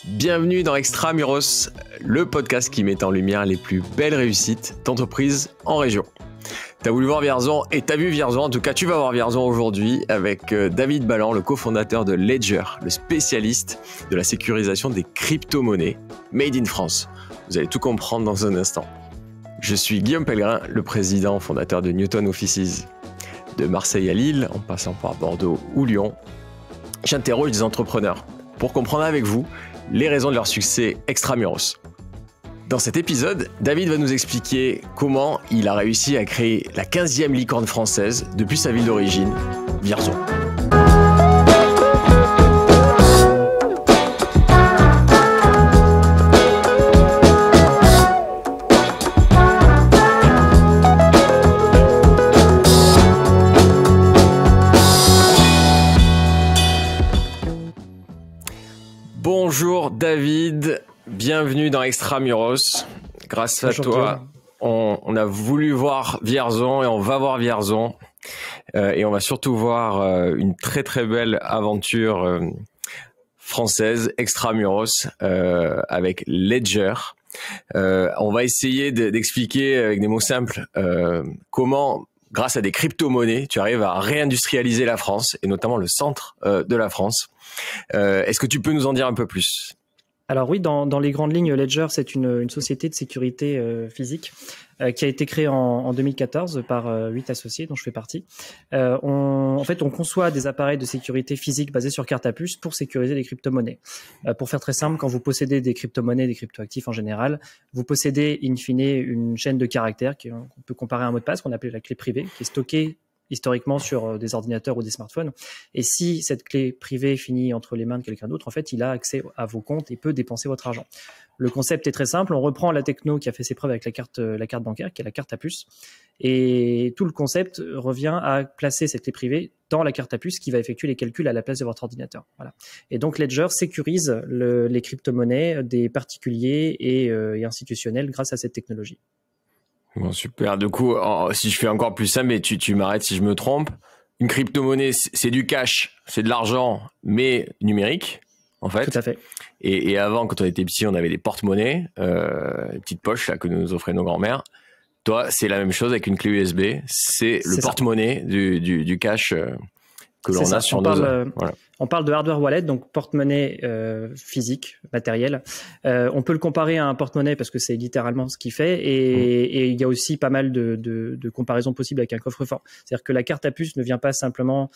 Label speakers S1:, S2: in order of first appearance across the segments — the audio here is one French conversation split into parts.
S1: Bienvenue dans Extramuros, le podcast qui met en lumière les plus belles réussites d'entreprises en région. T'as voulu voir Vierzon et t'as vu Vierzon, en tout cas tu vas voir Vierzon aujourd'hui avec David Ballan, le cofondateur de Ledger, le spécialiste de la sécurisation des crypto-monnaies made in France. Vous allez tout comprendre dans un instant. Je suis Guillaume Pellegrin, le président fondateur de Newton Offices. De Marseille à Lille, en passant par Bordeaux ou Lyon, j'interroge des entrepreneurs pour comprendre avec vous les raisons de leur succès extramuros. Dans cet épisode, David va nous expliquer comment il a réussi à créer la 15e licorne française depuis sa ville d'origine, Vierzon. Bonjour David, bienvenue dans Extramuros. Grâce à toi, on a voulu voir Vierzon et on va voir Vierzon. Et on va surtout voir une très très belle aventure française, Extramuros, avec Ledger. On va essayer d'expliquer avec des mots simples comment, grâce à des crypto-monnaies, tu arrives à réindustrialiser la France et notamment le centre de la France. Est-ce que tu peux nous en dire un peu plus ?
S2: Alors oui, dans les grandes lignes, Ledger, c'est une société de sécurité physique qui a été créée en 2014 par 8 associés dont je fais partie. On conçoit des appareils de sécurité physique basés sur carte à puce pour sécuriser les crypto-monnaies. Pour faire très simple, quand vous possédez des crypto-monnaies, des crypto-actifs en général, vous possédez in fine une chaîne de caractères qu'on peut comparer à un mot de passe qu'on appelle la clé privée, qui est stockée historiquement sur des ordinateurs ou des smartphones. Et si cette clé privée finit entre les mains de quelqu'un d'autre, en fait, il a accès à vos comptes et peut dépenser votre argent. Le concept est très simple. On reprend la techno qui a fait ses preuves avec la carte bancaire, qui est la carte à puce. Et tout le concept revient à placer cette clé privée dans la carte à puce qui va effectuer les calculs à la place de votre ordinateur. Voilà. Et donc, Ledger sécurise les crypto-monnaies des particuliers et institutionnels grâce à cette technologie.
S1: Bon, super. Du coup, si je fais encore plus simple, mais tu m'arrêtes si je me trompe. Une crypto-monnaie, c'est du cash, c'est de l'argent, mais numérique, en fait.
S2: Tout à fait.
S1: Et avant, quand on était petit, on avait des porte-monnaies, les petites poches là, que nous offraient nos grands-mères. Toi, c'est la même chose avec une clé USB. C'est le porte-monnaie du cash que l'on a sur nos... Voilà.
S2: On parle de hardware wallet, donc porte-monnaie physique, matériel. On peut le comparer à un porte-monnaie parce que c'est littéralement ce qu'il fait. Et il y a aussi pas mal de comparaisons possibles avec un coffre-fort. C'est-à-dire que la carte à puce ne vient pas simplement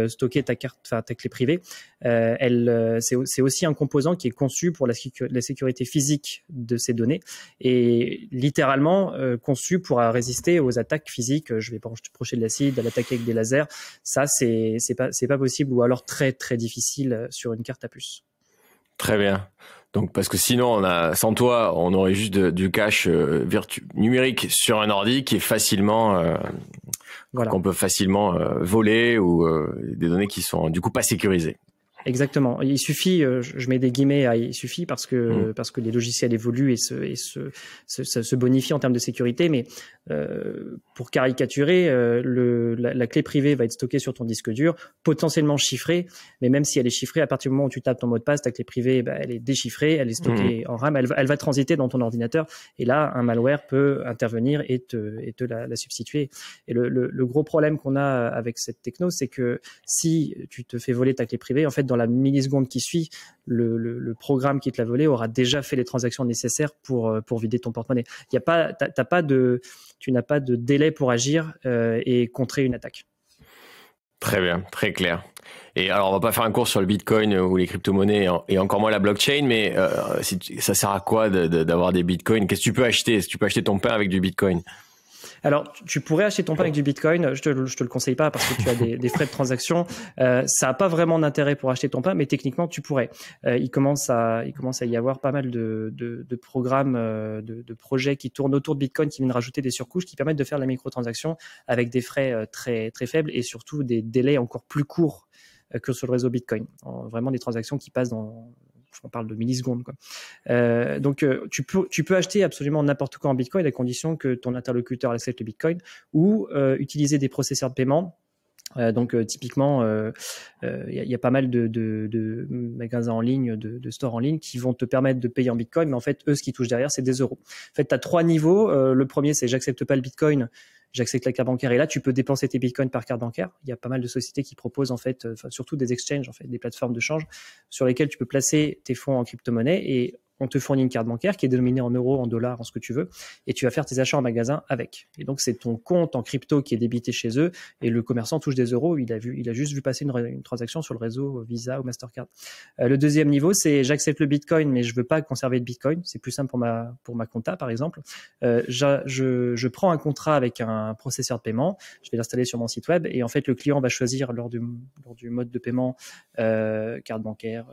S2: stocker ta clé privée. C'est aussi un composant qui est conçu pour la sécurité physique de ces données et littéralement conçu pour résister aux attaques physiques. Je vais pas projeter de l'acide, à l'attaquer avec des lasers. Ça, c'est pas possible ou alors très difficile sur une carte à puce.
S1: Très bien. Donc parce que sinon sans toi, on aurait juste du cash numérique sur un ordi qui est facilement qu'on peut facilement voler ou des données qui sont du coup pas sécurisées.
S2: Exactement. Il suffit, je mets des guillemets à il suffit parce que les logiciels évoluent et se bonifient en termes de sécurité. Mais pour caricaturer, la clé privée va être stockée sur ton disque dur, potentiellement chiffrée. Mais même si elle est chiffrée, à partir du moment où tu tapes ton mot de passe, ta clé privée, elle est déchiffrée, elle est stockée en RAM, elle va transiter dans ton ordinateur. Et là, un malware peut intervenir et te la substituer. Et le gros problème qu'on a avec cette techno, c'est que si tu te fais voler ta clé privée, en fait, dans la milliseconde qui suit, le programme qui te l'a volé aura déjà fait les transactions nécessaires pour vider ton porte-monnaie. Tu n'as pas de délai pour agir et contrer une attaque.
S1: Très bien, très clair. Et alors, on va pas faire un cours sur le Bitcoin ou les crypto-monnaies et encore moins la blockchain, mais ça sert à quoi d'avoir des Bitcoins ? Qu'est-ce que tu peux acheter ? Tu peux acheter ton pain avec du Bitcoin ?
S2: Alors, tu pourrais acheter ton pain avec du Bitcoin. Je te le conseille pas parce que tu as des frais de transaction. Ça a pas vraiment d'intérêt pour acheter ton pain, mais techniquement, tu pourrais. Il commence à y avoir pas mal de programmes, de projets qui tournent autour de Bitcoin, qui viennent rajouter des surcouches, qui permettent de faire la microtransaction avec des frais très très faibles et surtout des délais encore plus courts que sur le réseau Bitcoin. Vraiment des transactions qui passent on parle de millisecondes, quoi. Donc, tu peux acheter absolument n'importe quoi en Bitcoin à condition que ton interlocuteur accepte le Bitcoin ou utiliser des processeurs de paiement Typiquement, y a pas mal de magasins en ligne, de stores en ligne qui vont te permettre de payer en Bitcoin, mais en fait, eux, ce qui touchent derrière, c'est des euros. En fait, tu as 3 niveaux. Le premier, c'est j'accepte pas le Bitcoin, j'accepte la carte bancaire. Et là, tu peux dépenser tes Bitcoins par carte bancaire. Il y a pas mal de sociétés qui proposent, en fait, surtout des exchanges, en fait, des plateformes de change sur lesquelles tu peux placer tes fonds en crypto-monnaie et on te fournit une carte bancaire qui est dénominée en euros, en dollars, en ce que tu veux, et tu vas faire tes achats en magasin avec. Et donc, c'est ton compte en crypto qui est débité chez eux, et le commerçant touche des euros. Il a juste vu passer une transaction sur le réseau Visa ou Mastercard. Le deuxième niveau, c'est j'accepte le Bitcoin, mais je veux pas conserver de Bitcoin. C'est plus simple pour ma compta, par exemple. Je prends un contrat avec un processeur de paiement. Je vais l'installer sur mon site web, et en fait, le client va choisir lors du mode de paiement carte bancaire,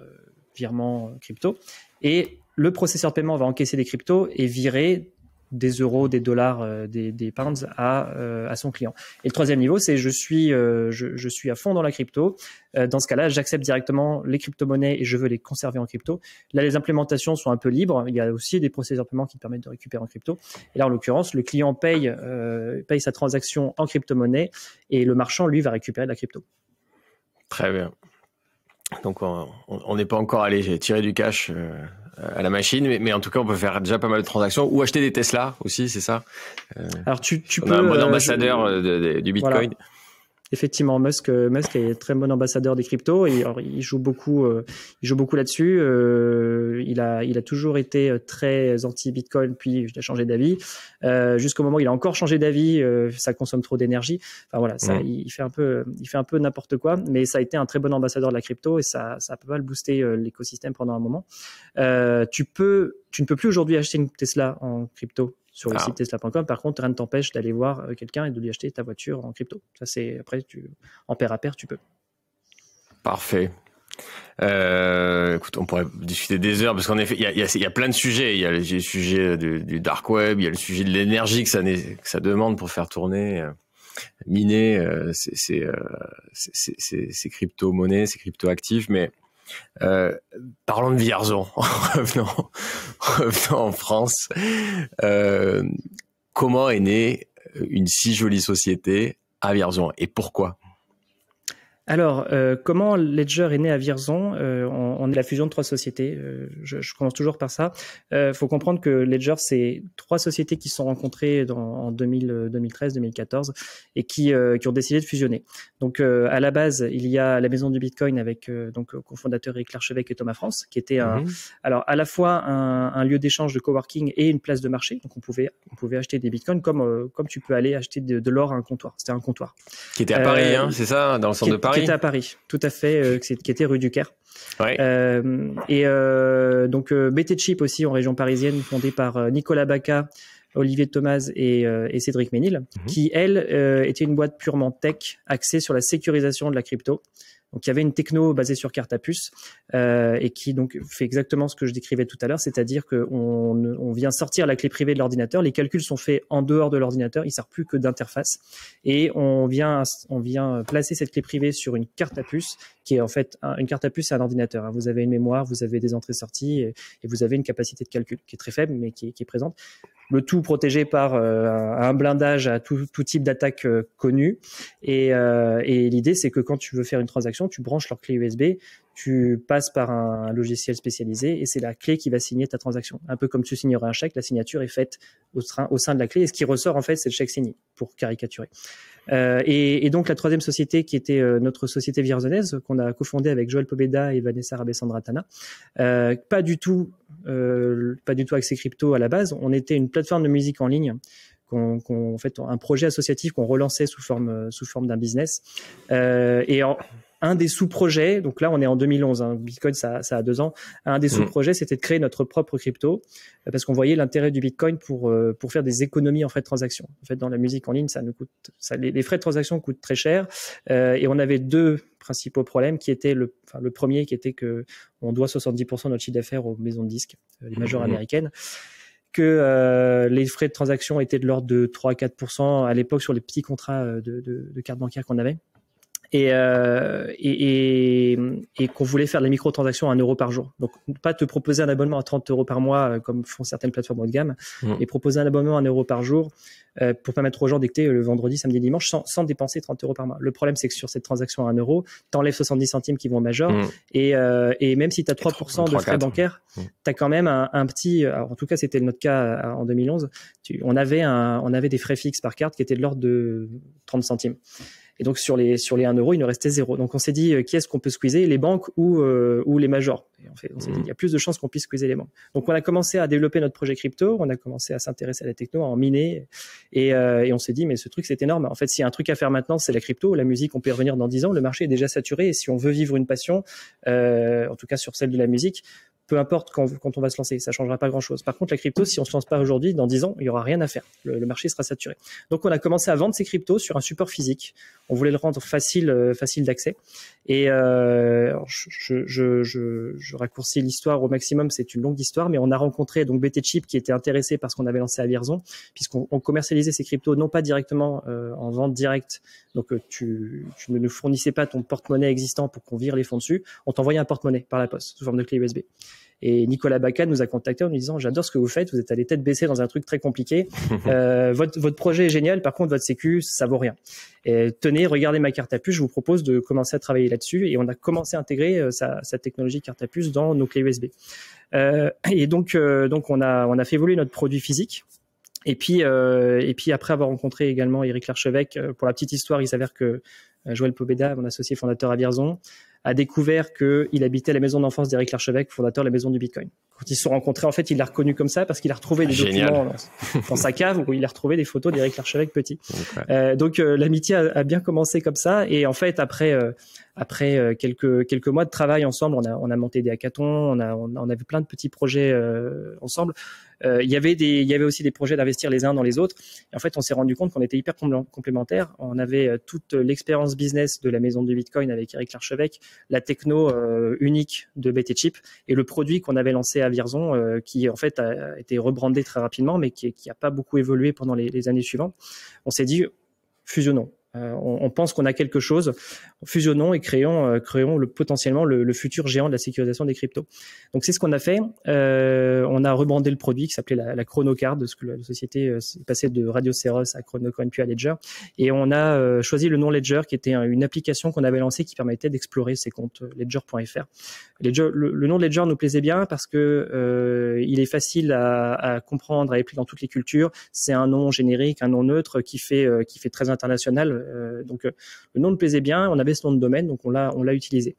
S2: virement, crypto, et le processeur de paiement va encaisser des cryptos et virer des euros, des dollars, des pounds à son client. Et le troisième niveau, c'est je suis à fond dans la crypto. Dans ce cas-là, j'accepte directement les crypto-monnaies et je veux les conserver en crypto. Là, les implémentations sont un peu libres. Il y a aussi des processeurs de paiement qui permettent de récupérer en crypto. Et là, en l'occurrence, le client paye sa transaction en crypto-monnaie et le marchand, lui, va récupérer de la crypto.
S1: Très bien. Donc, on n'est pas encore allé, j'ai tiré du cash à la machine, mais en tout cas, on peut faire déjà pas mal de transactions ou acheter des Tesla aussi, c'est ça?
S2: Alors, tu
S1: on
S2: peux.
S1: a un bon ambassadeur du Bitcoin. Voilà.
S2: Effectivement, Musk est très bon ambassadeur des cryptos et alors, il joue beaucoup là-dessus. Il a toujours été très anti-Bitcoin, puis il a changé d'avis. Jusqu'au moment où il a encore changé d'avis, ça consomme trop d'énergie. Enfin voilà, il fait un peu n'importe quoi, mais ça a été un très bon ambassadeur de la crypto et ça a pas mal boosté l'écosystème pendant un moment. Tu ne peux plus aujourd'hui acheter une Tesla en crypto sur le site tesla.com. Par contre, rien ne t'empêche d'aller voir quelqu'un et de lui acheter ta voiture en crypto. Ça, c'est après, en pair à pair, tu peux.
S1: Parfait. Écoute, on pourrait discuter des heures parce qu'en effet, il y a plein de sujets. Il y a le sujet du dark web, il y a le sujet de l'énergie que ça demande pour faire tourner, miner ces crypto-monnaies, ces crypto-actifs, mais parlons de Vierzon, revenons en France. Comment est née une si jolie société à Vierzon et pourquoi?
S2: Alors, comment Ledger est né à Vierzon? On est la fusion de 3 sociétés. Je commence toujours par ça. Faut comprendre que Ledger, c'est 3 sociétés qui se sont rencontrées en 2013-2014 et qui ont décidé de fusionner. Donc, à la base, il y a la Maison du Bitcoin avec cofondateur Eric Larchevêque et Thomas France, qui était alors à la fois un lieu d'échange de coworking et une place de marché. Donc, on pouvait acheter des Bitcoins comme tu peux aller acheter de l'or à un comptoir. C'était un comptoir.
S1: Qui était à Paris, c'est ça, dans le centre de Paris.
S2: Qui était à Paris, tout à fait, qui était rue du Caire.
S1: Ouais.
S2: Donc BT Chip aussi en région parisienne, fondée par Nicolas Baca, Olivier Thomas et Cédric Ménil, qui elle était une boîte purement tech axée sur la sécurisation de la crypto. Donc il y avait une techno basée sur carte à puce et qui donc fait exactement ce que je décrivais tout à l'heure, c'est-à-dire qu'on vient sortir la clé privée de l'ordinateur, les calculs sont faits en dehors de l'ordinateur, il ne sert plus que d'interface et on vient placer cette clé privée sur une carte à puce qui est en fait une carte à puce, c'est un ordinateur. Vous avez une mémoire, vous avez des entrées-sorties et vous avez une capacité de calcul qui est très faible mais qui est présente. Le tout protégé par un blindage à tout type d'attaque connue. Et l'idée, c'est que quand tu veux faire une transaction, tu branches leur clé USB, tu passes par un logiciel spécialisé et c'est la clé qui va signer ta transaction. Un peu comme tu signerais un chèque, la signature est faite au sein de la clé et ce qui ressort, en fait, c'est le chèque signé, pour caricaturer. Et donc, la troisième société qui était notre société vierzonnaise, qu'on a cofondée avec Joël Pobeda et Vanessa Rabessandratana, pas du tout axé crypto à la base. On était une plateforme de musique en ligne en fait un projet associatif qu'on relançait sous forme d'un business. Un des sous-projets, donc là on est en 2011, Bitcoin ça a 2 ans, un des sous-projets c'était de créer notre propre crypto parce qu'on voyait l'intérêt du Bitcoin pour faire des économies en frais de transaction. En fait dans la musique en ligne les frais de transaction coûtent très cher et on avait 2 principaux problèmes qui étaient le premier qui était que on doit 70% de notre chiffre d'affaires aux maisons de disques, les majors américaines, que les frais de transaction étaient de l'ordre de 3-4% à l'époque sur les petits contrats de carte bancaire qu'on avait. et qu'on voulait faire de la microtransactions à 1 euro par jour. Donc, pas te proposer un abonnement à 30 euros par mois, comme font certaines plateformes haut de gamme, et proposer un abonnement à 1 euro par jour pour permettre aux gens d'écouter le vendredi, samedi, dimanche sans dépenser 30 euros par mois. Le problème, c'est que sur cette transaction à 1 euro, t'enlèves 70 centimes qui vont au major, et même si t'as 3% de frais bancaires, t'as quand même un petit, alors en tout cas, c'était notre cas en 2011, on avait des frais fixes par carte qui étaient de l'ordre de 30 centimes. Et donc, sur les 1 euro, il nous restait 0. Donc, on s'est dit, qui est-ce qu'on peut squeezer, les banques ou les majors? Et on s'est dit, il y a plus de chances qu'on puisse squeezer les banques. Donc, on a commencé à développer notre projet crypto, on a commencé à s'intéresser à la techno, à en miner, et on s'est dit, mais ce truc, c'est énorme. En fait, s'il y a un truc à faire maintenant, c'est la crypto. La musique, on peut y revenir dans 10 ans. Le marché est déjà saturé. Et si on veut vivre une passion, en tout cas sur celle de la musique, peu importe quand on va se lancer, ça changera pas grand-chose. Par contre, la crypto, si on se lance pas aujourd'hui, dans 10 ans, il y aura rien à faire. Le marché sera saturé. Donc, on a commencé à vendre ces cryptos sur un support physique. On voulait le rendre facile d'accès. Et je raccourcis l'histoire au maximum. C'est une longue histoire, mais on a rencontré donc BTChip qui était intéressé par ce qu'on avait lancé à Vierzon, puisqu'on commercialisait ces cryptos non pas directement en vente directe. Donc, tu ne nous fournissais pas ton porte-monnaie existant pour qu'on vire les fonds dessus. On t'envoyait un porte-monnaie par la poste sous forme de clé USB. Et Nicolas Bacan nous a contacté en nous disant, j'adore ce que vous faites, vous êtes allé tête baissée dans un truc très compliqué. Votre projet est génial, par contre votre sécu, ça vaut rien. Et tenez, regardez ma carte à puce, je vous propose de commencer à travailler là-dessus. Et on a commencé à intégrer sa technologie carte à puce dans nos clés USB. Et donc on a fait évoluer notre produit physique. Et puis après avoir rencontré également Éric Larchevêque, pour la petite histoire, il s'avère que Joël Pobeda, mon associé fondateur à Vierzon, a découvert qu'il habitait la maison d'enfance d'Éric Larchevêque, fondateur de la maison du Bitcoin. Quand ils se sont rencontrés, en fait, il l'a reconnu comme ça parce qu'il a retrouvé des documents dans sa cave où il a retrouvé des photos d'Éric Larchevêque petit. Donc l'amitié a bien commencé comme ça. Et en fait, après quelques mois de travail ensemble, on a monté des hackathons, on a vu plein de petits projets ensemble. Il y avait aussi des projets d'investir les uns dans les autres. Et en fait, on s'est rendu compte qu'on était hyper complémentaires. On avait toute l'expérience business de la maison du Bitcoin avec Éric Larchevêque, la techno unique de BTChip et le produit qu'on avait lancé à Vierzon, qui en fait a été rebrandé très rapidement, mais qui a pas beaucoup évolué pendant les années suivantes. On s'est dit, fusionnons. On pense qu'on a quelque chose, fusionnons et créons potentiellement le futur géant de la sécurisation des cryptos. Donc c'est ce qu'on a fait. On a rebrandé le produit qui s'appelait la ChronoCard, parce que la société s'est passée de Radioceros à Chronocoin puis à Ledger, et on a choisi le nom Ledger, qui était une application qu'on avait lancée qui permettait d'explorer ses comptes ledger.fr. Le nom de Ledger nous plaisait bien parce que il est facile à comprendre, à appeler dans toutes les cultures. C'est un nom générique, un nom neutre qui fait très international. Donc le nom nous plaisait bien, on avait ce nom de domaine, donc on l'a utilisé.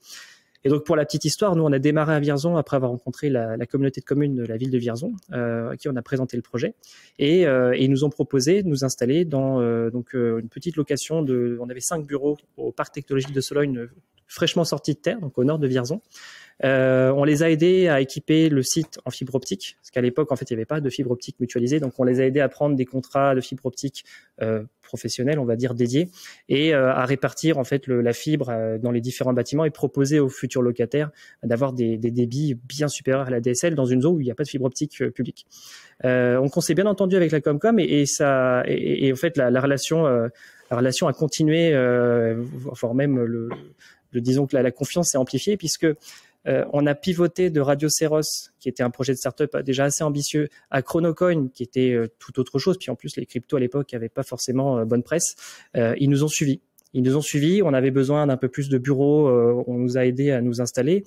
S2: Et donc pour la petite histoire, nous on a démarré à Vierzon après avoir rencontré la communauté de communes de la ville de Vierzon, à qui on a présenté le projet, et ils nous ont proposé de nous installer dans une petite location on avait 5 bureaux au parc technologique de Sologne, fraîchement sorti de terre, donc au nord de Vierzon. On les a aidés à équiper le site en fibre optique, parce qu'à l'époque, en fait, il n'y avait pas de fibre optique mutualisée. Donc, on les a aidés à prendre des contrats de fibre optique professionnels, on va dire, dédiés, et à répartir, en fait, la fibre dans les différents bâtiments et proposer aux futurs locataires d'avoir des débits bien supérieurs à la DSL dans une zone où il n'y a pas de fibre optique publique. Donc, on s'est bien entendu avec la Comcom et en fait, la relation a continué, voire même disons que la confiance s'est amplifiée puisque on a pivoté de Radioceros, qui était un projet de startup déjà assez ambitieux, à Chronocoin, qui était tout autre chose. Puis en plus, les cryptos à l'époque n'avaient pas forcément bonne presse. Ils nous ont suivis. On avait besoin d'un peu plus de bureaux. On nous a aidés à nous installer.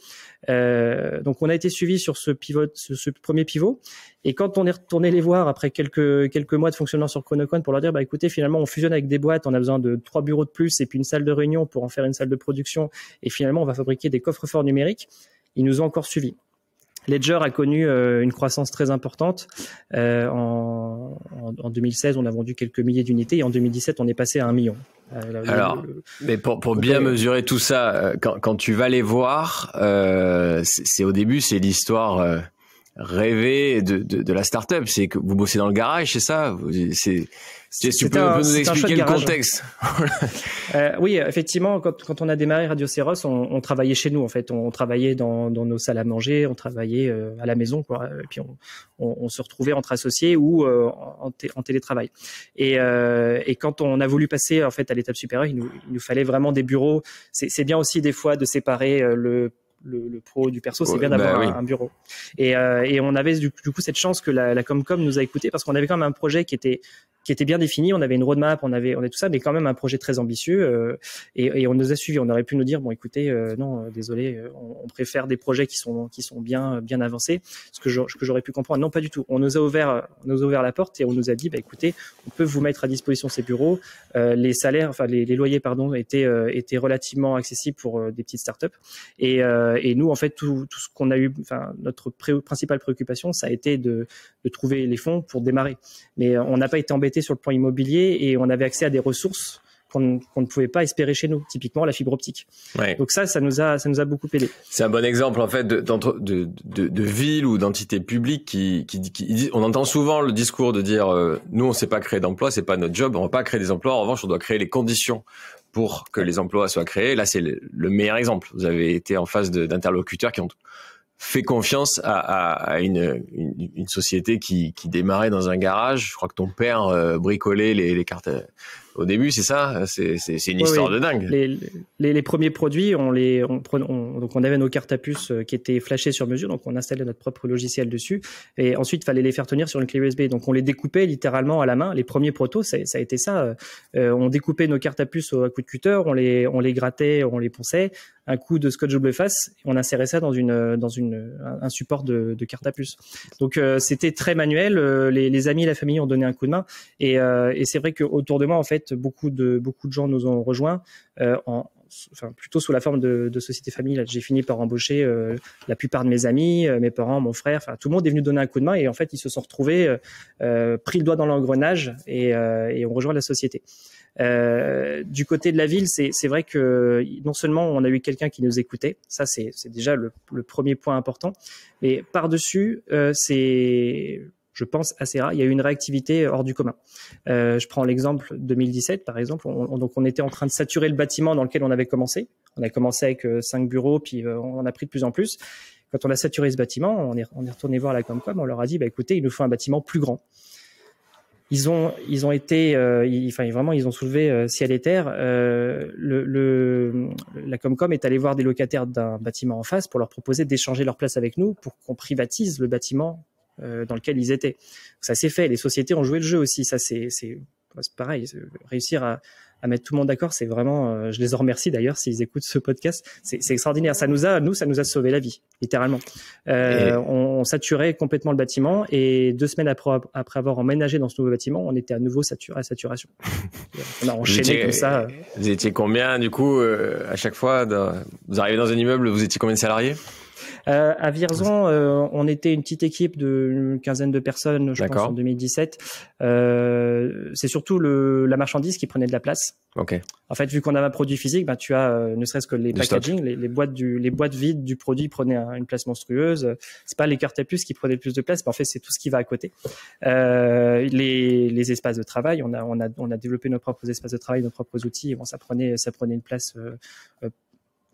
S2: Donc, on a été suivis sur ce premier pivot. Et quand on est retourné les voir après quelques mois de fonctionnement sur Chronocoin pour leur dire, écoutez, finalement, on fusionne avec des boîtes. On a besoin de 3 bureaux de plus et puis une salle de réunion pour en faire une salle de production. Et finalement, on va fabriquer des coffres-forts numériques. Ils nous ont encore suivis. Ledger a connu une croissance très importante. En 2016, on a vendu quelques milliers d'unités et en 2017, on est passé à 1 million.
S1: Mais pour bien mesurer tout ça, quand tu vas les voir, c'est au début, c'est l'histoire rêvé de la startup. C'est que vous bossez dans le garage, c'est ça? Tu peux nous expliquer le contexte?
S2: Oui, effectivement, quand on a démarré Radio Ceros, on travaillait chez nous, en fait. On travaillait dans nos salles à manger, on travaillait à la maison, quoi. Et puis on se retrouvait entre associés ou en télétravail. Et quand on a voulu passer en fait à l'étape supérieure, il nous fallait vraiment des bureaux. C'est bien aussi des fois de séparer le pro du perso, c'est bien d'avoir un bureau. Et on avait du coup cette chance que la Comcom nous a écoutés, parce qu'on avait quand même un projet qui était bien défini, on avait une roadmap, on avait tout ça, mais quand même un projet très ambitieux, et on nous a suivis. On aurait pu nous dire, bon, écoutez, non, désolé, on préfère des projets qui sont bien avancés, ce que j'aurais pu comprendre. Non, pas du tout. On nous a ouvert la porte et on nous a dit, bah écoutez, on peut vous mettre à disposition ces bureaux. Les salaires, enfin les loyers, pardon, étaient relativement accessibles pour des petites startups. Et nous, en fait, tout ce qu'on a eu, enfin notre principale préoccupation, ça a été de trouver les fonds pour démarrer. Mais on n'a pas été embêté sur le plan immobilier et on avait accès à des ressources qu'on ne pouvait pas espérer chez nous, typiquement la fibre optique. Ouais. Donc ça nous a beaucoup aidé.
S1: C'est un bon exemple en fait de ville ou d'entité publique qui dit, on entend souvent le discours de dire nous on sait pas créer d'emplois, c'est pas notre job, on va pas créer des emplois, en revanche on doit créer les conditions pour que les emplois soient créés. Là c'est le meilleur exemple. Vous avez été en face d'interlocuteurs qui ont fait confiance à une société qui démarrait dans un garage. Je crois que ton père bricolait les cartes au début, c'est ça? C'est une histoire de dingue.
S2: Les premiers produits, donc on avait nos cartes à puce qui étaient flashées sur mesure, donc on installait notre propre logiciel dessus, et ensuite il fallait les faire tenir sur une clé USB. Donc on les découpait littéralement à la main. Les premiers protos, ça a été ça. On découpait nos cartes à puce à coup de cutter, on les grattait, on les ponçait, un coup de scotch double face, et on insérait ça dans un support de carte à puce. Donc c'était très manuel. Les amis et la famille ont donné un coup de main, et c'est vrai qu'autour de moi, en fait, beaucoup de gens nous ont rejoints plutôt sous la forme de société famille. J'ai fini par embaucher la plupart de mes amis, mes parents, mon frère. Enfin, tout le monde est venu donner un coup de main, et en fait, ils se sont retrouvés pris le doigt dans l'engrenage et ont rejoint la société. Du côté de la ville, c'est vrai que non seulement on a eu quelqu'un qui nous écoutait, ça c'est déjà le premier point important, mais par-dessus, c'est, je pense, assez rare. Il y a eu une réactivité hors du commun. Je prends l'exemple 2017, par exemple. Donc, on était en train de saturer le bâtiment dans lequel on avait commencé. On a commencé avec 5 bureaux, puis on a pris de plus en plus. Quand on a saturé ce bâtiment, on est retourné voir la Comcom. On leur a dit, bah écoutez, il nous faut un bâtiment plus grand. Ils ont été, vraiment, ils ont soulevé ciel et terre. La Comcom est allée voir des locataires d'un bâtiment en face pour leur proposer d'échanger leur place avec nous pour qu'on privatise le bâtiment dans lequel ils étaient. Ça s'est fait. Les sociétés ont joué le jeu aussi. Ça, c'est pareil. Réussir à mettre tout le monde d'accord, c'est vraiment. Je les en remercie d'ailleurs s'ils écoutent ce podcast. C'est extraordinaire. Ça nous a sauvé la vie, littéralement. On saturait complètement le bâtiment, et 2 semaines après avoir emménagé dans ce nouveau bâtiment, on était à nouveau à saturation. On a enchaîné comme ça.
S1: Vous étiez combien du coup à chaque fois vous arrivez dans un immeuble, vous étiez combien de salariés?
S2: À Vierzon, on était une petite équipe d'une quinzaine de personnes, je pense, en 2017. C'est surtout la marchandise qui prenait de la place.
S1: Okay.
S2: En fait, vu qu'on avait un produit physique, ne serait-ce que les packaging, les boîtes vides du produit prenaient une place monstrueuse. C'est pas les cartes à puce qui prenaient le plus de place, mais en fait, c'est tout ce qui va à côté. Les espaces de travail, on a développé nos propres espaces de travail, nos propres outils. Bon, ça prenait une place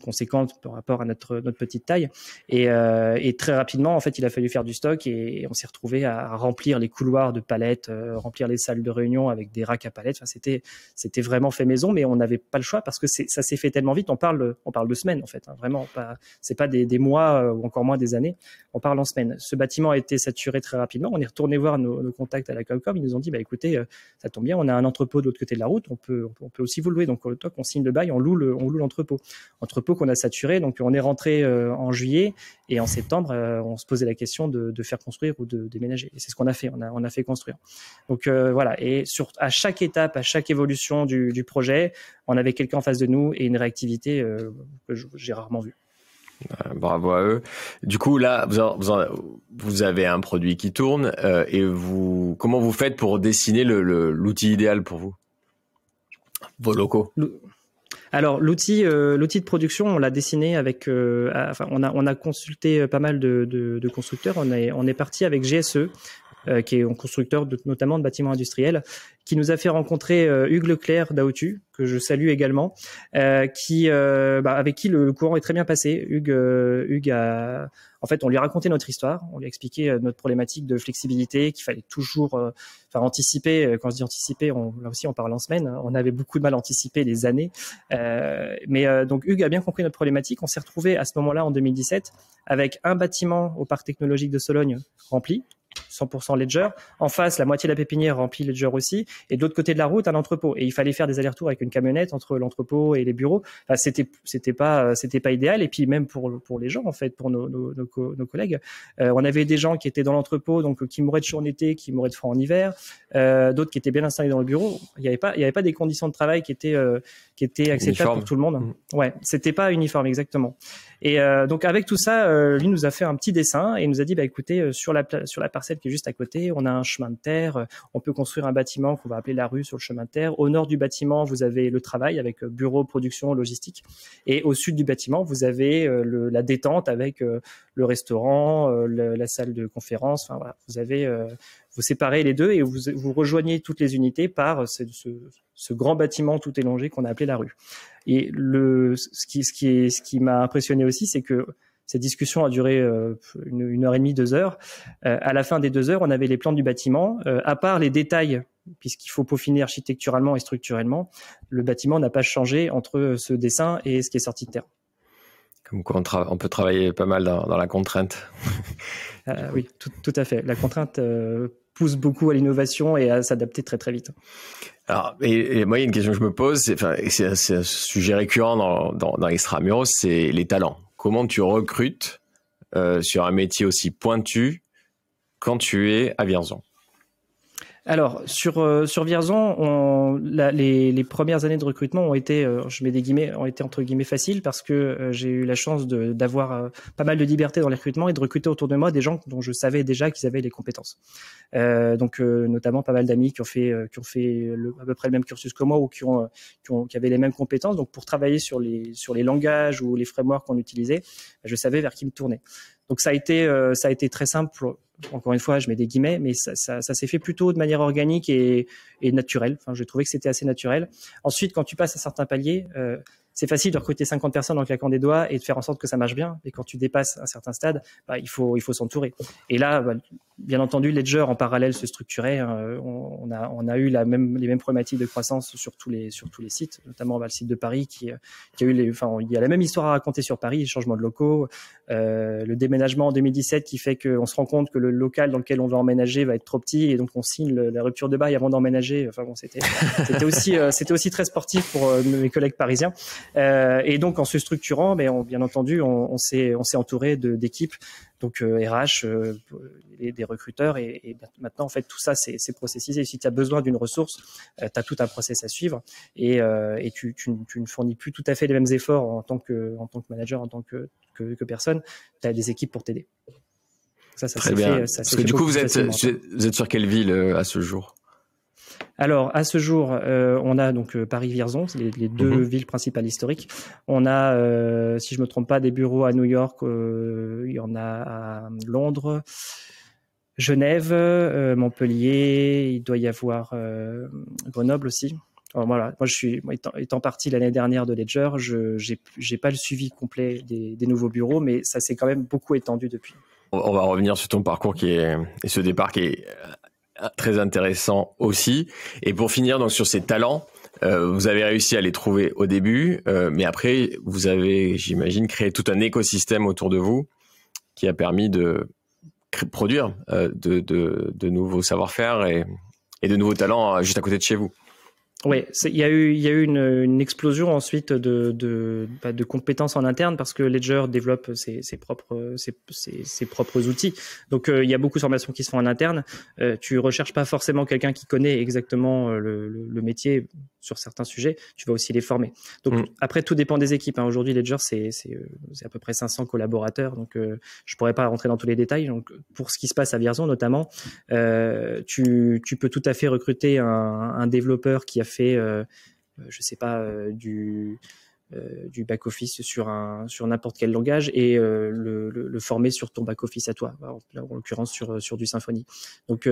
S2: conséquente par rapport à notre petite taille, et très rapidement en fait il a fallu faire du stock, et on s'est retrouvé à remplir les couloirs de palettes, remplir les salles de réunion avec des racks à palettes. Enfin, c'était vraiment fait maison, mais on n'avait pas le choix parce que ça s'est fait tellement vite. On parle de semaines en fait, hein, vraiment pas, c'est pas des mois ou encore moins des années, on parle en semaines. Ce bâtiment a été saturé très rapidement. On est retourné voir nos contacts à la Comcom, ils nous ont dit bah écoutez, ça tombe bien, on a un entrepôt de l'autre côté de la route, on peut aussi vous louer. Donc on signe le bail, on loue l'entrepôt qu'on a saturé. Donc on est rentré en juillet, et en septembre on se posait la question de faire construire ou de déménager, et c'est ce qu'on a fait. On a fait construire. Donc voilà, et à chaque étape, à chaque évolution du projet, on avait quelqu'un en face de nous et une réactivité que j'ai rarement vue.
S1: Bravo à eux. Du coup, là, vous avez un produit qui tourne, et comment vous faites pour dessiner l'outil idéal pour vous, vos locaux?
S2: Alors l'outil de production, on l'a dessiné avec, on a consulté pas mal de constructeurs. On est parti avec GSE, qui est un constructeur notamment de bâtiments industriels, qui nous a fait rencontrer Hugues Leclerc d'Aotu, que je salue également, avec qui le courant est très bien passé. Hugues en fait, on lui a raconté notre histoire, on lui a expliqué notre problématique de flexibilité, qu'il fallait toujours anticiper. Quand je dis anticiper, là aussi on parle en semaine, hein, on avait beaucoup de mal à anticiper les années. Donc Hugues a bien compris notre problématique. On s'est retrouvé à ce moment-là, en 2017, avec un bâtiment au parc technologique de Sologne rempli, 100% Ledger. En face, la moitié de la pépinière remplie Ledger aussi. Et de l'autre côté de la route, un entrepôt. Et il fallait faire des allers-retours avec une camionnette entre l'entrepôt et les bureaux. Enfin, c'était pas idéal. Et puis même pour les gens, en fait, pour nos collègues, on avait des gens qui étaient dans l'entrepôt, donc qui mouraient de chaud en été, qui mouraient de froid en hiver. D'autres qui étaient bien installés dans le bureau. Il y avait pas des conditions de travail qui étaient acceptables uniforme pour tout le monde. Ouais, c'était pas uniforme, exactement. Et donc avec tout ça, lui nous a fait un petit dessin et il nous a dit écoutez, sur la parcelle qui est juste à côté, on a un chemin de terre, on peut construire un bâtiment qu'on va appeler la rue sur le chemin de terre. Au nord du bâtiment, vous avez le travail avec bureau, production, logistique, et au sud du bâtiment, vous avez la détente avec le restaurant, la salle de conférence. Enfin voilà, vous séparez les deux et vous rejoignez toutes les unités par ce grand bâtiment tout élongé qu'on a appelé la rue. Et ce qui m'a impressionné aussi, c'est que cette discussion a duré 1h30, 2 heures. À la fin des 2 heures, on avait les plans du bâtiment. À part les détails, puisqu'il faut peaufiner architecturalement et structurellement, le bâtiment n'a pas changé entre ce dessin et ce qui est sorti de terre.
S1: Comme quoi on peut travailler pas mal dans la contrainte.
S2: Oui, tout à fait. La contrainte pousse beaucoup à l'innovation et à s'adapter très très vite.
S1: Alors, et moi, il y a une question que je me pose, c'est un sujet récurrent dans Extramuros, c'est les talents. Comment tu recrutes sur un métier aussi pointu quand tu es à Vierzon?
S2: Alors sur Vierzon, les premières années de recrutement ont été, je mets des guillemets, ont été entre guillemets faciles parce que j'ai eu la chance d'avoir pas mal de liberté dans les recrutements et de recruter autour de moi des gens dont je savais déjà qu'ils avaient les compétences. Notamment pas mal d'amis qui ont fait à peu près le même cursus que moi ou qui avaient les mêmes compétences. Donc pour travailler sur les langages ou les frameworks qu'on utilisait, je savais vers qui me tourner. Donc ça a été très simple. Encore une fois, je mets des guillemets, mais ça s'est fait plutôt de manière organique et naturelle. Enfin, j'ai trouvé que c'était assez naturel. Ensuite, quand tu passes à certains paliers, c'est facile de recruter 50 personnes en claquant des doigts et de faire en sorte que ça marche bien. Et quand tu dépasses un certain stade, il faut s'entourer. Et là, bien entendu, Ledger en parallèle se structurait. On a eu les mêmes problématiques de croissance sur tous les sites, notamment le site de Paris qui a eu il y a la même histoire à raconter sur Paris, les changements de locaux, le déménagement en 2017 qui fait qu'on se rend compte que le local dans lequel on va emménager va être trop petit et donc on signe la rupture de bail avant d'emménager. Enfin bon, c'était aussi très sportif pour mes collègues parisiens. Et donc en se structurant, bien entendu, on s'est entouré d'équipes, donc RH, des recruteurs, et maintenant en fait tout ça c'est processisé. Si tu as besoin d'une ressource, tu as tout un process à suivre et tu ne fournis plus tout à fait les mêmes efforts en tant que manager, en tant que personne. Tu as des équipes pour t'aider. Ça
S1: Très bien. Parce que du coup vous êtes sur quelle ville à ce jour?
S2: Alors, à ce jour, on a donc Paris-Vierzon, c'est les deux villes principales historiques. On a, si je me trompe pas, des bureaux à New York, il y en a à Londres, Genève, Montpellier, il doit y avoir Grenoble aussi. Alors voilà, moi étant parti l'année dernière de Ledger, j'ai pas le suivi complet des nouveaux bureaux, mais ça s'est quand même beaucoup étendu depuis.
S1: On va revenir sur ton parcours et ce départ qui est très intéressant aussi. Et pour finir donc sur ces talents, vous avez réussi à les trouver au début, mais après vous avez, j'imagine, créé tout un écosystème autour de vous qui a permis de produire de nouveaux savoir-faire et de nouveaux talents juste à côté de chez vous.
S2: Oui, il y a eu une explosion ensuite de compétences en interne parce que Ledger développe ses propres outils. Donc il y a beaucoup de formations qui se font en interne. Tu recherches pas forcément quelqu'un qui connaît exactement le métier sur certains sujets. Tu vas aussi les former. Donc après tout dépend des équipes. Aujourd'hui Ledger c'est à peu près 500 collaborateurs. Donc je pourrais pas rentrer dans tous les détails. Donc pour ce qui se passe à Vierzon notamment, tu peux tout à fait recruter un développeur qui a fait je sais pas, du back-office sur n'importe quel langage et le former sur ton back-office à toi, en l'occurrence sur du Symfony. Donc,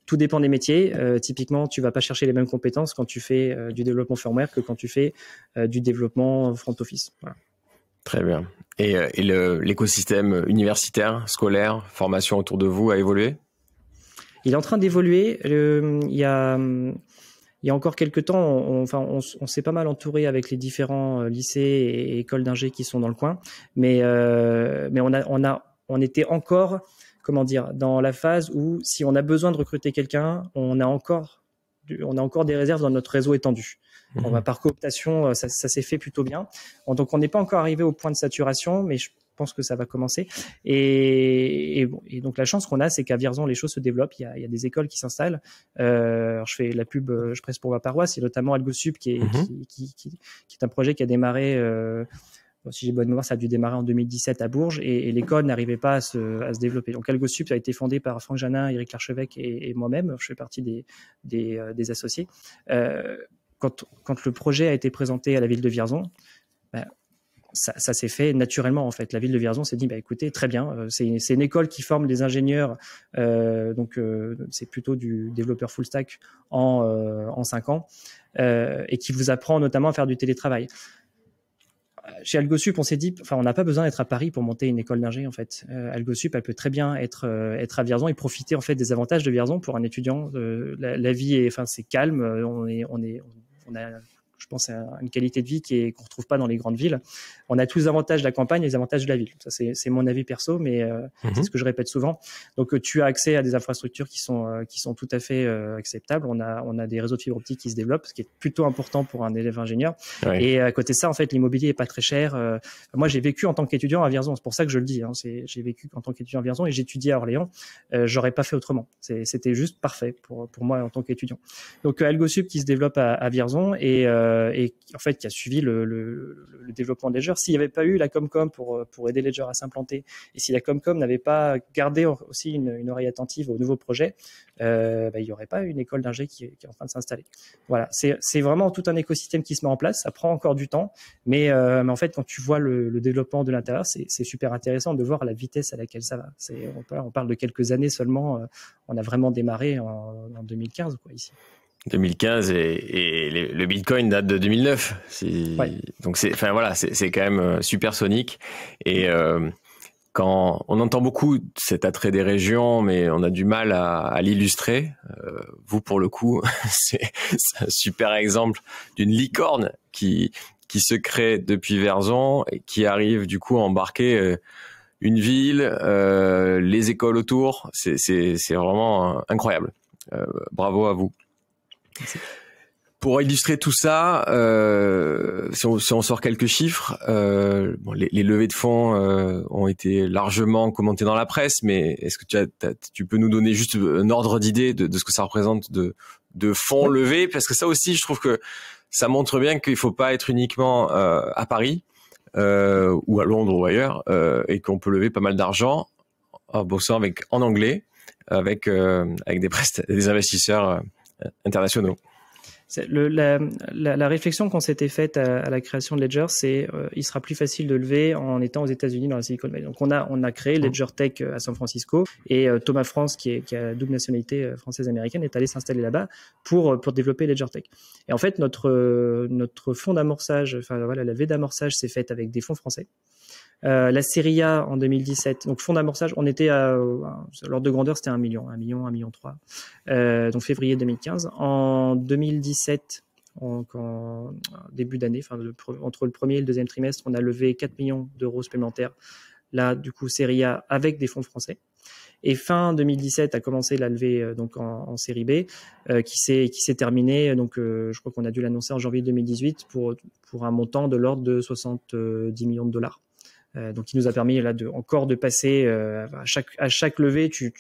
S2: tout dépend des métiers. Typiquement, tu vas pas chercher les mêmes compétences quand tu fais du développement firmware que quand tu fais du développement front-office. Voilà.
S1: Très bien. Et l'écosystème universitaire, scolaire, formation autour de vous a évolué?
S2: Il est en train d'évoluer. Il y a encore quelques temps, on s'est pas mal entouré avec les différents lycées et écoles d'ingé qui sont dans le coin, mais on était encore, comment dire, dans la phase où si on a besoin de recruter quelqu'un, on a encore des réserves dans notre réseau étendu. On va par cooptation, ça s'est fait plutôt bien. Donc on n'est pas encore arrivé au point de saturation, mais je pense que ça va commencer. Et donc la chance qu'on a, c'est qu'à Vierzon, les choses se développent. Il y a des écoles qui s'installent. Alors je fais la pub, je presse pour ma paroisse, et notamment AlgoSup qui est un projet qui a démarré. Si j'ai bonne mémoire, ça a dû démarrer en 2017 à Bourges et l'école n'arrivait pas à se développer. Donc AlgoSup a été fondé par Franck Janin, Éric Larchevêque et moi-même. Je fais partie des associés. Quand le projet a été présenté à la ville de Vierzon, ça s'est fait naturellement en fait. La ville de Vierzon s'est dit écoutez, très bien, c'est une école qui forme des ingénieurs, donc c'est plutôt du développeur full stack en 5 ans et qui vous apprend notamment à faire du télétravail. Chez AlgoSup, on s'est dit, on n'a pas besoin d'être à Paris pour monter une école d'ingé en fait. AlgoSup, elle peut très bien être à Vierzon et profiter en fait des avantages de Vierzon pour un étudiant. La vie c'est calme, on a, je pense, une qualité de vie qu'on retrouve pas dans les grandes villes. On a tous les avantages de la campagne et les avantages de la ville. Ça, c'est mon avis perso, mais c'est ce que je répète souvent. Donc, tu as accès à des infrastructures qui sont tout à fait acceptables. On a des réseaux de fibre optique qui se développent, ce qui est plutôt important pour un élève ingénieur. Ouais. Et à côté de ça, en fait, l'immobilier est pas très cher. Moi, j'ai vécu en tant qu'étudiant à Vierzon. C'est pour ça que je le dis. J'ai vécu en tant qu'étudiant à Vierzon et j'étudiais à Orléans. J'aurais pas fait autrement. C'était juste parfait pour moi en tant qu'étudiant. Donc, AlgoSup qui se développe à Vierzon et en fait qui a suivi le développement de Ledger. S'il n'y avait pas eu la Comcom pour aider Ledger à s'implanter et si la Comcom n'avait pas gardé aussi une oreille attentive aux nouveaux projets, il n'y aurait pas une école d'ingé qui est en train de s'installer. Voilà, c'est vraiment tout un écosystème qui se met en place. Ça prend encore du temps, mais en fait, quand tu vois le développement de l'intérieur, c'est super intéressant de voir la vitesse à laquelle ça va. On parle de quelques années seulement. On a vraiment démarré en 2015, quoi, ici.
S1: 2015 et le Bitcoin date de 2009. Ouais. Donc c'est quand même supersonique. Et quand on entend beaucoup cet attrait des régions, mais on a du mal à l'illustrer. Vous, pour le coup, c'est un super exemple d'une licorne qui se crée depuis Vierzon et qui arrive du coup à embarquer une ville, les écoles autour. C'est vraiment incroyable. Bravo à vous. Merci. Pour illustrer tout ça, si on sort quelques chiffres, les levées de fonds ont été largement commentées dans la presse, mais est-ce que tu peux nous donner juste un ordre d'idée de ce que ça représente de fonds levés? Parce que ça aussi, je trouve que ça montre bien qu'il faut pas être uniquement à Paris ou à Londres ou ailleurs, et qu'on peut lever pas mal d'argent en bossant en anglais avec des investisseurs internationaux.
S2: La réflexion qu'on s'était faite à la création de Ledger, c'est il sera plus facile de lever en étant aux États-Unis dans la Silicon Valley. Donc on a créé Ledger Tech à San Francisco et Thomas France qui a double nationalité française-américaine est allé s'installer là-bas pour développer Ledger Tech. Et en fait notre fonds d'amorçage, la levée d'amorçage s'est faite avec des fonds français. La série A en 2017, donc fonds d'amorçage, on était l'ordre de grandeur, c'était 1 million, 1 million 3, donc février 2015. En 2017, en début d'année, entre le premier et le deuxième trimestre, on a levé 4 millions d'euros supplémentaires. Là, du coup, série A avec des fonds français. Et fin 2017 a commencé la levée donc en série B qui s'est terminée. Donc, je crois qu'on a dû l'annoncer en janvier 2018 pour un montant de l'ordre de 70 millions de dollars. Donc, il nous a permis là encore de passer à chaque levée, tu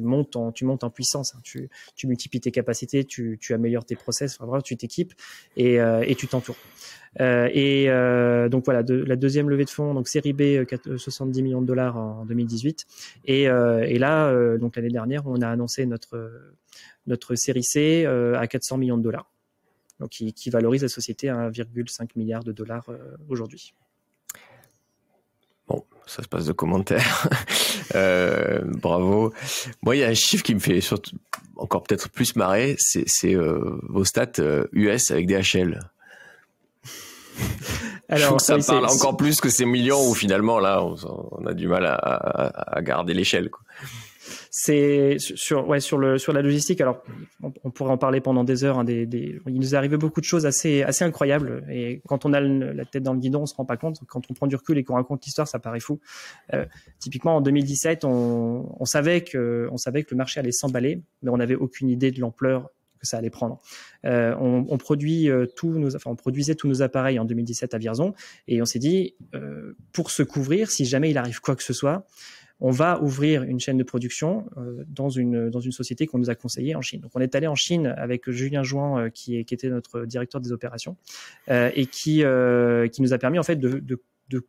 S2: montes en puissance, hein, tu multiplies tes capacités, tu améliores tes process, vraiment tu t'équipes et tu t'entoures. Donc voilà, la deuxième levée de fonds, donc série B, 70 millions de dollars en 2018, et là donc l'année dernière, on a annoncé notre série C à 400 millions de dollars. donc qui valorise la société à 1,5 milliard de dollars aujourd'hui.
S1: Bon, ça se passe de commentaires. Bravo. Moi, il y a un chiffre qui me fait surtout encore peut-être plus marrer, c'est vos stats US avec DHL. Alors, ça me parle encore plus que ces millions où finalement, là, on a du mal à garder l'échelle, quoi.
S2: C'est sur la logistique. Alors, on pourrait en parler pendant des heures. Il nous est arrivé beaucoup de choses assez incroyables. Et quand on a la tête dans le guidon, on se rend pas compte. Quand on prend du recul et qu'on raconte l'histoire, ça paraît fou. Typiquement, en 2017, on savait que le marché allait s'emballer, mais on n'avait aucune idée de l'ampleur que ça allait prendre. On produisait tous nos appareils en 2017 à Vierzon, et on s'est dit, pour se couvrir, si jamais il arrive quoi que ce soit, on va ouvrir une chaîne de production dans une société qu'on nous a conseillée en Chine. Donc, on est allé en Chine avec Julien Jouan, qui était notre directeur des opérations, et qui nous a permis en fait de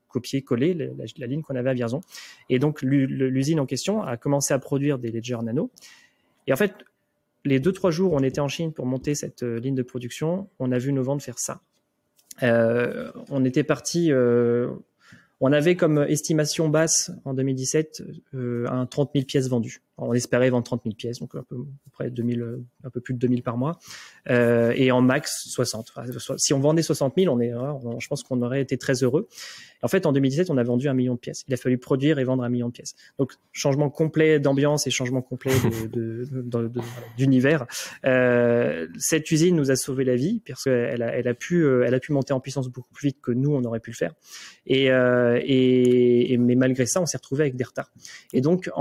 S2: copier-coller la ligne qu'on avait à Vierzon. Et donc, l'usine en question a commencé à produire des Ledger Nano. Et en fait, les 2-3 jours où on était en Chine pour monter cette ligne de production, on a vu nos ventes faire ça. On était parti... on avait comme estimation basse en 2017 un 30 000 pièces vendues. On espérait vendre 30 000 pièces, donc un peu plus de 2 000 par mois, et en max 60. Enfin, si on vendait 60 000, je pense qu'on aurait été très heureux. En fait, en 2017, on a vendu 1 million de pièces. Il a fallu produire et vendre 1 million de pièces. Donc, changement complet d'ambiance et changement complet d'univers. Cette usine nous a sauvé la vie parce qu'elle a pu monter en puissance beaucoup plus vite que nous, on aurait pu le faire. Mais malgré ça, on s'est retrouvé avec des retards. Et donc,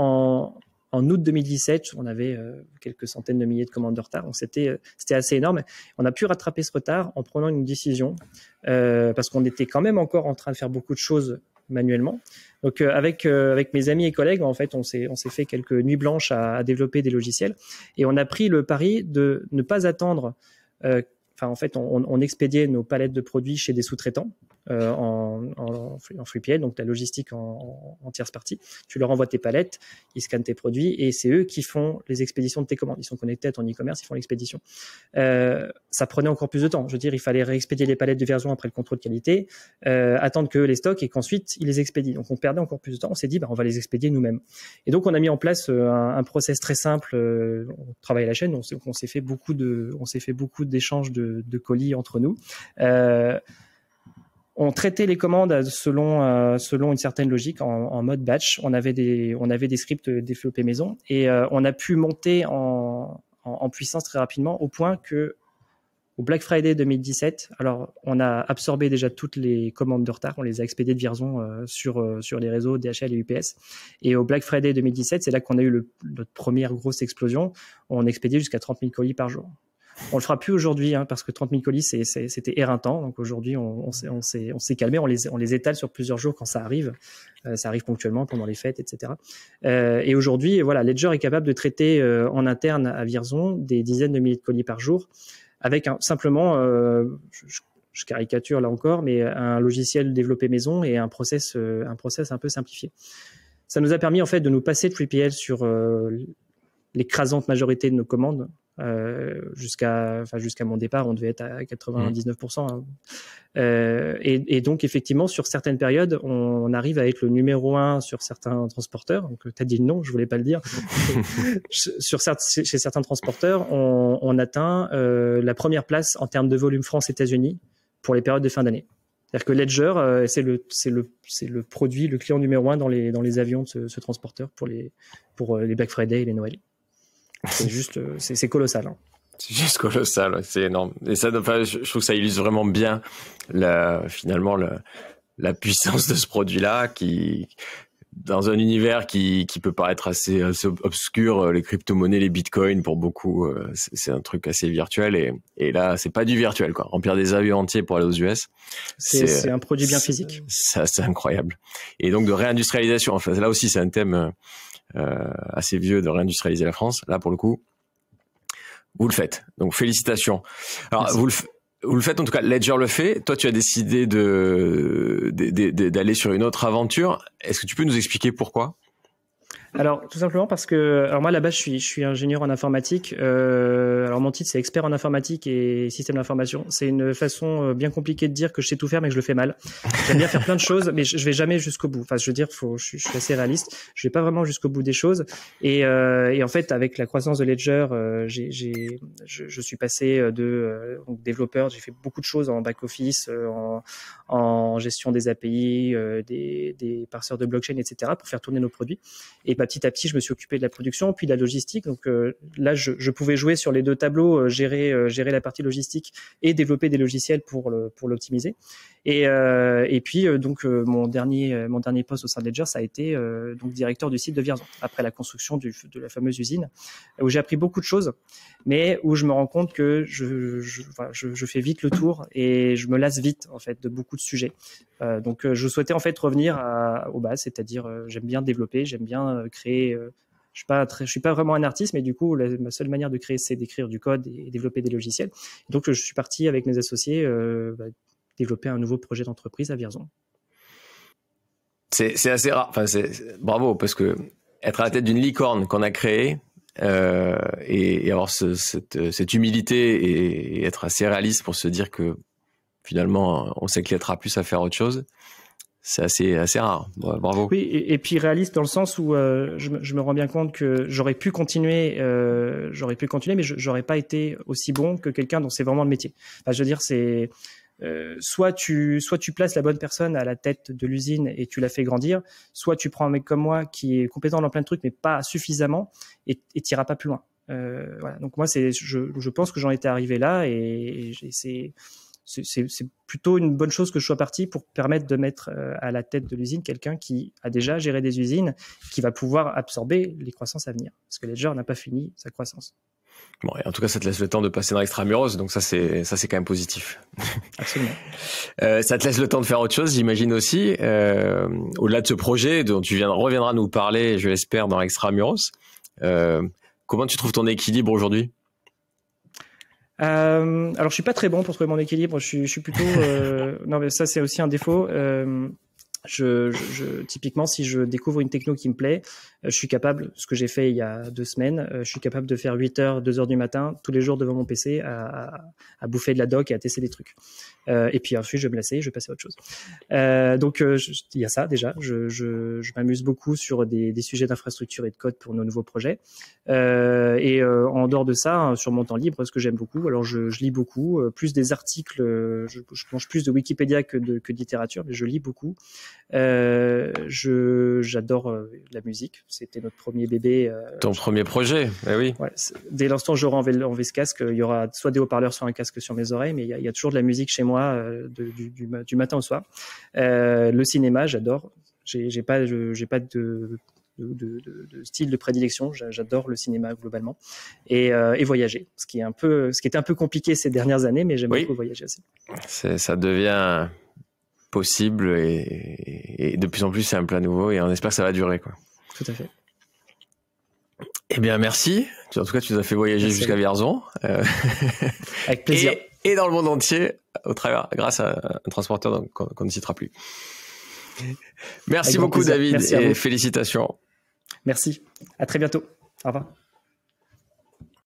S2: en août 2017, on avait quelques centaines de milliers de commandes de retard. Donc c'était assez énorme. On a pu rattraper ce retard en prenant une décision parce qu'on était quand même encore en train de faire beaucoup de choses manuellement. Donc avec mes amis et collègues, en fait, on s'est fait quelques nuits blanches à développer des logiciels et on a pris le pari de ne pas attendre. En fait, on expédiait nos palettes de produits chez des sous-traitants en 3PL, donc la logistique en tierce partie. Tu leur envoies tes palettes, ils scannent tes produits et c'est eux qui font les expéditions de tes commandes. Ils sont connectés à ton e-commerce, ils font l'expédition. Ça prenait encore plus de temps. Je veux dire, il fallait réexpédier les palettes de Vierzon après le contrôle de qualité, attendre que les stockent et qu'ensuite ils les expédient. Donc on perdait encore plus de temps. On s'est dit, on va les expédier nous-mêmes. Et donc on a mis en place un process très simple. On travaille à la chaîne, on s'est fait beaucoup d'échanges de colis entre nous. On traitait les commandes selon une certaine logique en mode batch. On avait des scripts développés maison et on a pu monter en puissance très rapidement au point que au Black Friday 2017, alors on a absorbé déjà toutes les commandes de retard, on les a expédiées de Vierzon sur les réseaux DHL et UPS. Et au Black Friday 2017, c'est là qu'on a eu notre première grosse explosion. On expédiait jusqu'à 30 000 colis par jour. On le fera plus aujourd'hui parce que 30 000 colis c'était éreintant. Donc aujourd'hui on s'est calmé, on les étale sur plusieurs jours quand ça arrive. Ça arrive ponctuellement pendant les fêtes, etc. Et aujourd'hui, voilà, Ledger est capable de traiter en interne à Vierzon des dizaines de milliers de colis par jour avec simplement, je caricature là encore, mais un logiciel développé maison et un process un peu simplifié. Ça nous a permis en fait de nous passer de 3PL sur l'écrasante majorité de nos commandes. Jusqu'à mon départ, on devait être à 99%. Et donc, effectivement, sur certaines périodes, on arrive à être le numéro 1 sur certains transporteurs. Donc, tu as dit non, je voulais pas le dire. Chez certains transporteurs, on atteint la première place en termes de volume France-États-Unis pour les périodes de fin d'année. C'est-à-dire que Ledger, c'est le produit, le client numéro 1 dans les avions de ce transporteur pour les Black Friday et les Noël. C'est juste, c'est colossal. Hein.
S1: C'est juste colossal, c'est énorme. Et ça, je trouve que ça illustre vraiment bien finalement la puissance de ce produit-là, qui dans un univers qui peut paraître assez obscur, les crypto-monnaies, les bitcoins pour beaucoup, c'est un truc assez virtuel. Et là, c'est pas du virtuel, quoi. Remplir des avions entiers pour aller aux US,
S2: c'est un produit bien physique.
S1: C'est incroyable. Et donc de réindustrialisation. Enfin, là aussi, c'est un thème assez vieux de réindustrialiser la France. Là, pour le coup, vous le faites. Donc, félicitations. Alors, vous le faites, en tout cas, Ledger le fait. Toi, tu as décidé d'aller sur une autre aventure. Est-ce que tu peux nous expliquer pourquoi ?
S2: Alors, tout simplement parce que, alors moi, à la base, je suis ingénieur en informatique. Alors, mon titre, c'est expert en informatique et système d'information. C'est une façon bien compliquée de dire que je sais tout faire, mais que je le fais mal. J'aime bien faire plein de choses, mais je vais jamais jusqu'au bout. Enfin, je veux dire, je suis assez réaliste. Je vais pas vraiment jusqu'au bout des choses. Et en fait, avec la croissance de Ledger, je suis passé donc développeur. J'ai fait beaucoup de choses en back office, en gestion des API, des parseurs de blockchain, etc., pour faire tourner nos produits. Et petit à petit, je me suis occupé de la production, puis de la logistique. Donc là, je pouvais jouer sur les deux tableaux, gérer la partie logistique et développer des logiciels pour l'optimiser. Et puis donc mon dernier poste au sein de Ledger, ça a été donc directeur du site de Vierzon après la construction de la fameuse usine, où j'ai appris beaucoup de choses, mais où je me rends compte que je fais vite le tour et je me lasse vite en fait de beaucoup de sujets. Donc je souhaitais en fait revenir aux bases, c'est-à-dire j'aime bien développer, j'aime bien créer. Je suis pas vraiment un artiste, mais du coup, ma seule manière de créer, c'est d'écrire du code et développer des logiciels. Donc, je suis parti avec mes associés développer un nouveau projet d'entreprise à Vierzon.
S1: C'est assez rare. Enfin, bravo, parce que être à la tête d'une licorne qu'on a créée et avoir cette humilité et être assez réaliste pour se dire que finalement, on s'éclatera plus à faire autre chose. C'est assez rare. Bravo.
S2: Oui, et puis réaliste dans le sens où je me rends bien compte que j'aurais pu continuer, mais j'aurais pas été aussi bon que quelqu'un dont c'est vraiment le métier. Enfin, je veux dire, c'est soit tu places la bonne personne à la tête de l'usine et tu la fais grandir, soit tu prends un mec comme moi qui est compétent dans plein de trucs mais pas suffisamment et t'iras pas plus loin. Voilà. Donc moi, je pense que j'en étais arrivé là et c'est plutôt une bonne chose que je sois parti pour permettre de mettre à la tête de l'usine quelqu'un qui a déjà géré des usines, qui va pouvoir absorber les croissances à venir. Parce que Ledger n'a pas fini sa croissance.
S1: Bon, et en tout cas, ça te laisse le temps de passer dans l'extramuros, donc ça c'est quand même positif.
S2: Absolument.
S1: Ça te laisse le temps de faire autre chose, j'imagine aussi. Au-delà de ce projet dont tu reviendras nous parler, je l'espère, dans l'extramuros. Comment tu trouves ton équilibre aujourd'hui ?
S2: Alors je suis pas très bon pour trouver mon équilibre. Je suis plutôt non, mais ça c'est aussi un défaut. Typiquement, si je découvre une techno qui me plaît, je suis capable, ce que j'ai fait il y a 2 semaines, je suis capable de faire 8h, 2h du matin, tous les jours devant mon PC, à bouffer de la doc et à tester des trucs. Et puis ensuite, je vais me lasser, je vais passer à autre chose. Donc, il y a ça déjà. Je m'amuse beaucoup sur des sujets d'infrastructure et de code pour nos nouveaux projets. En dehors de ça, sur mon temps libre, ce que j'aime beaucoup, alors je lis beaucoup, plus des articles, je mange plus de Wikipédia que de littérature, mais je lis beaucoup. J'adore la musique. C'était notre premier bébé.
S1: Ton premier projet, eh oui.
S2: Ouais, dès l'instant où j'aurai enlevé ce casque, il y aura soit des haut-parleurs, soit un casque sur mes oreilles, mais il y a toujours de la musique chez moi du matin au soir. Le cinéma, j'adore. J'ai pas de style de prédilection. J'adore le cinéma globalement et voyager, ce qui était un peu compliqué ces dernières années, mais j'aime beaucoup voyager aussi.
S1: Ça devient possible et de plus en plus c'est un plat nouveau et on espère que ça va durer, quoi.
S2: Tout à fait.
S1: Eh bien merci. En tout cas, tu nous as fait voyager jusqu'à Vierzon.
S2: Avec plaisir.
S1: Et dans le monde entier grâce à un transporteur qu'on ne citera plus. Merci beaucoup, David, et félicitations.
S2: Merci. À très bientôt. Au revoir.